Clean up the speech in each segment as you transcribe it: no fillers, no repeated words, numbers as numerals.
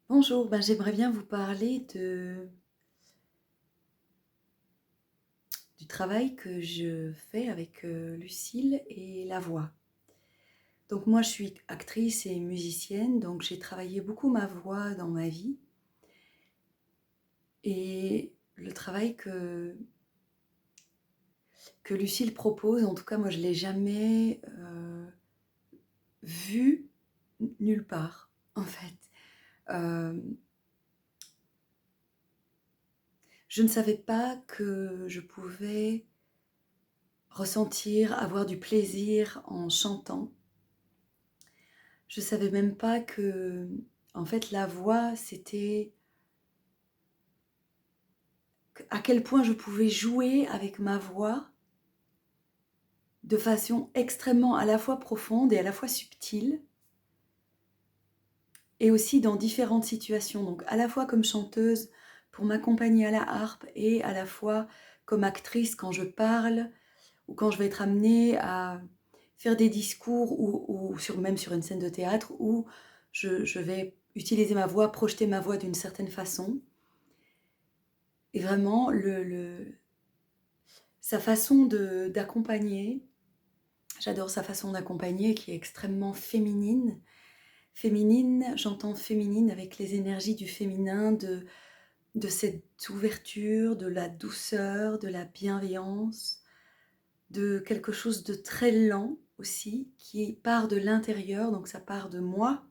Bonjour, j'aimerais bien vous parler du travail que je fais avec Lucille et la voix. Donc moi je suis actrice et musicienne, donc j'ai travaillé beaucoup ma voix dans ma vie. Et le travail que Lucille propose, en tout cas moi je ne l'ai jamais vu nulle part en fait. Euh, je ne savais pas que je pouvais ressentir, avoir du plaisir en chantant. Je savais même pas que, en fait, la voix, c'était à quel point je pouvais jouer avec ma voix de façon extrêmement à la fois profonde et à la fois subtile, et aussi dans différentes situations. Donc à la fois comme chanteuse pour m'accompagner à la harpe et à la fois comme actrice quand je parle ou quand je vais être amenée à faire des discours ou même sur une scène de théâtre où je vais utiliser ma voix, projeter ma voix d'une certaine façon. Et vraiment, sa façon d'accompagner, j'adore sa façon d'accompagner qui est extrêmement féminine. Féminine, j'entends féminine avec les énergies du féminin, de cette ouverture, de la douceur, de la bienveillance, de quelque chose de très lent aussi, qui part de l'intérieur, donc ça part de moi,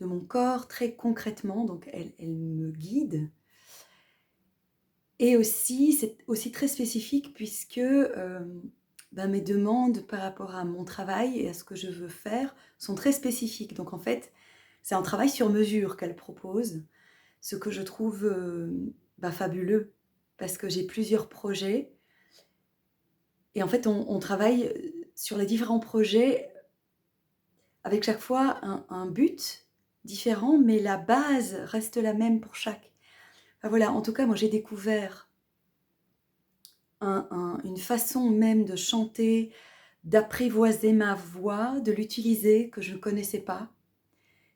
de mon corps très concrètement, donc elle me guide. Et aussi, c'est aussi très spécifique puisque mes demandes par rapport à mon travail et à ce que je veux faire sont très spécifiques. Donc en fait, c'est un travail sur mesure qu'elle propose, ce que je trouve fabuleux parce que j'ai plusieurs projets et en fait on travaille sur les différents projets avec chaque fois un but différent, mais la base reste la même pour chaque. Enfin, voilà, en tout cas, moi j'ai découvert une façon même de chanter, d'apprivoiser ma voix, de l'utiliser que je ne connaissais pas,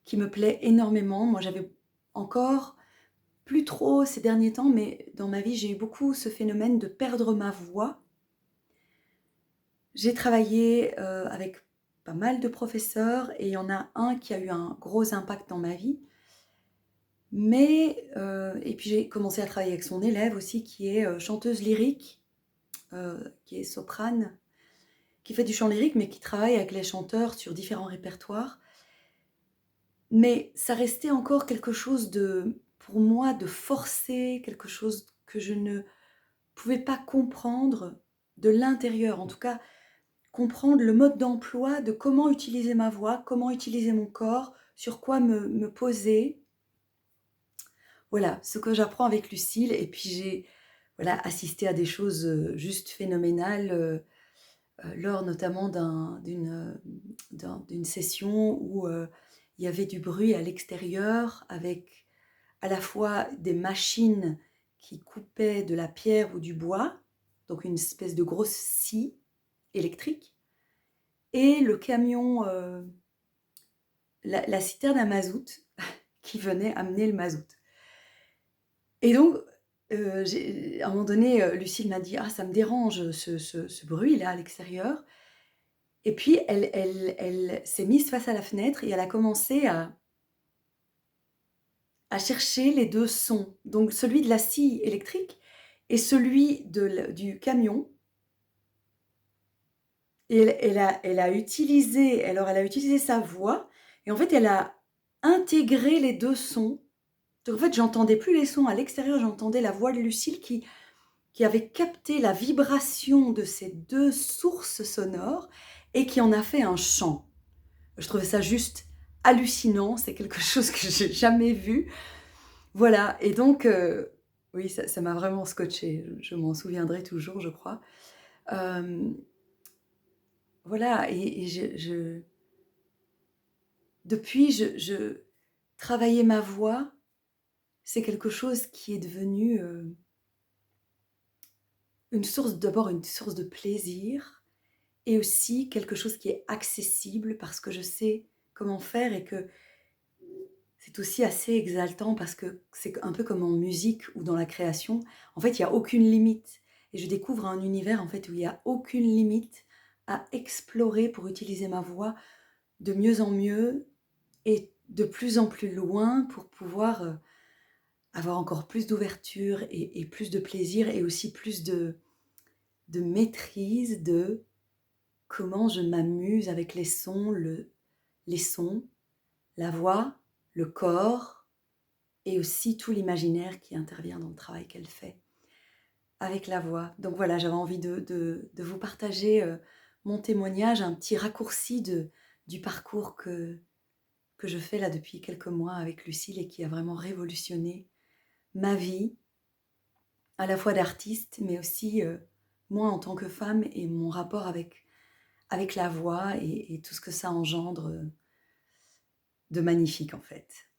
qui me plaît énormément. Moi, j'avais encore plus trop ces derniers temps, mais dans ma vie, j'ai eu beaucoup ce phénomène de perdre ma voix. J'ai travaillé avec pas mal de professeurs et il y en a un qui a eu un gros impact dans ma vie. Mais, et puis j'ai commencé à travailler avec son élève aussi, qui est chanteuse lyrique, qui est soprane, qui fait du chant lyrique, mais qui travaille avec les chanteurs sur différents répertoires. Mais ça restait encore quelque chose pour moi, de forcé, quelque chose que je ne pouvais pas comprendre de l'intérieur. En tout cas, comprendre le mode d'emploi de comment utiliser ma voix, comment utiliser mon corps, sur quoi me poser. Voilà, ce que j'apprends avec Lucille. Et puis j'ai assisté à des choses juste phénoménales. Lors notamment d'une session où il y avait du bruit à l'extérieur avec à la fois des machines qui coupaient de la pierre ou du bois, donc une espèce de grosse scie électrique, et le camion, la citerne à mazout qui venait amener le mazout. Et donc, à un moment donné, Lucille m'a dit « Ah, ça me dérange ce bruit-là à l'extérieur ». Et puis, elle s'est mise face à la fenêtre et elle a commencé à chercher les deux sons. Donc, celui de la scie électrique et celui du camion. Et elle a utilisé sa voix. Et en fait, elle a intégré les deux sons. Donc, en fait, j'entendais plus les sons à l'extérieur. J'entendais la voix de Lucille qui avait capté la vibration de ces deux sources sonores et qui en a fait un chant. Je trouvais ça juste hallucinant, c'est quelque chose que j'ai jamais vu. Voilà, et donc, oui, ça m'a vraiment scotché, je m'en souviendrai toujours, je crois. Euh, voilà, et depuis, je travailler ma voix, c'est quelque chose qui est devenu d'abord une source de plaisir, et aussi quelque chose qui est accessible parce que je sais comment faire et que c'est aussi assez exaltant parce que c'est un peu comme en musique ou dans la création. En fait, il y a aucune limite et je découvre un univers, en fait, où il y a aucune limite à explorer pour utiliser ma voix de mieux en mieux et de plus en plus loin pour pouvoir, avoir encore plus d'ouverture et plus de plaisir et aussi plus de maîtrise de comment je m'amuse avec les sons, les sons, la voix, le corps et aussi tout l'imaginaire qui intervient dans le travail qu'elle fait avec la voix. Donc voilà, j'avais envie de vous partager mon témoignage, un petit raccourci du parcours que je fais là depuis quelques mois avec Lucille et qui a vraiment révolutionné ma vie, à la fois d'artiste, mais aussi moi en tant que femme et mon rapport avec la voix et tout ce que ça engendre de magnifique en fait.